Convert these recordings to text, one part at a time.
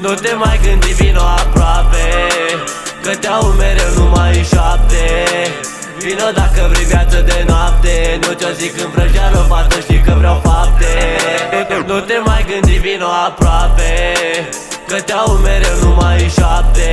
Nu te mai gândi, vino aproape, că te-au mereu numai în șapte. Vino dacă vrei viață de noapte, nu ți-o zic în vrăjeală, fată, știi că vreau fapte. Nu te mai gândi, vino aproape, că te-au mereu numai în șapte.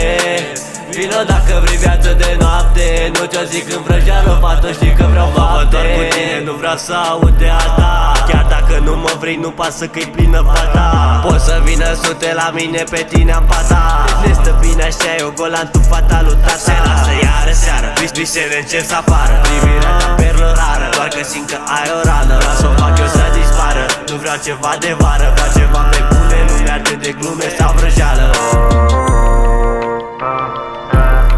Vino dacă vrei viață de noapte, nu ți-o zic în vrăjeală, fată, știi că vreau fapte. Mă cu tine, nu vreau să aud de alta, chiar dacă nu mă vrei, nu pasă că-i plină pata. Poți să vină sute la mine, pe tine am pata. Ne stă bine așa, eu golan, tu fata lui tata. Se lasă iară seară, visele încep să apară. Privirea ca perlă rară, doar că simt că ai o rană. Las-o fac eu să dispară, nu vreau ceva de vară, vreau ceva pe bune, nu mi-arde de glume sau vrăjeală.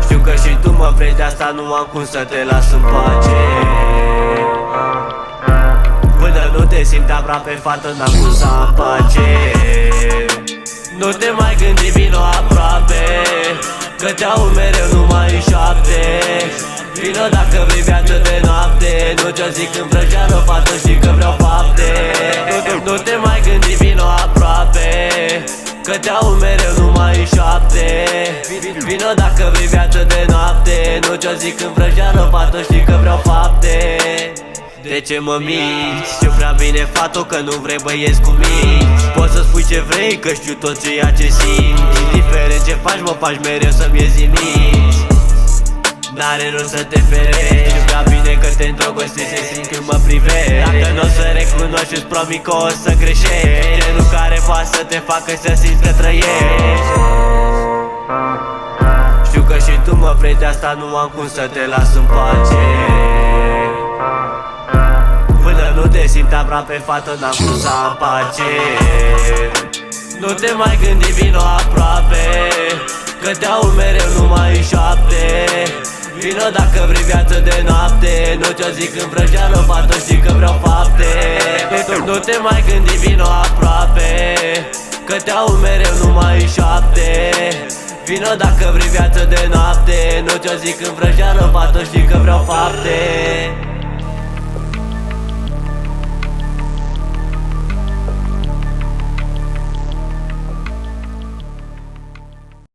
Știu că și tu mă vrei, de asta nu am cum să te las în pace. Până nu te simt aproape, fată, n-am cum să am pace. Nu te mai gândi, vino aproape, că te-au mereu numai în șapte. Vino dacă vrei viață de noapte, nu ți-o zic în vrăjeală, fată, știi că vreau fapte. Nu te mai gândi, vino aproape, că te-au mereu numai în șapte. Vino dacă vrei viață de noapte, nu ți-o zic în vrăjeală, fată, știi că vreau fapte. De ce mă minți? Știu prea bine, fato, că nu vrei băieți cu minți. Poți să spui ce vrei, că știu tot ceea ce simți. Indiferent ce faci, mă faci mereu să-mi iezi în minți. N-are rost să te ferești, știu prea bine că te îndrăgostești, se simt când mă privești. Dacă n-o să recunoști, îți promit că o să greșești. Genul care poate să te facă să simți că trăiești. Știu că și tu mă vrei, de asta nu am cum să te las în pace. Până nu te simt aproape, fată, n-am cum să am pace. Nu te mai gândi, vino aproape, că te-au mereu numai în șapte. Vino dacă vrei viață de noapte, nu ți-o zic în vrăjeală, fată, știi că vreau fapte. Nu te mai gândi, vino aproape, că te-au mereu numai în șapte. Vino dacă vrei viață de noapte, nu ți-o zic în vrăjeală, fată, știi că vreau fapte.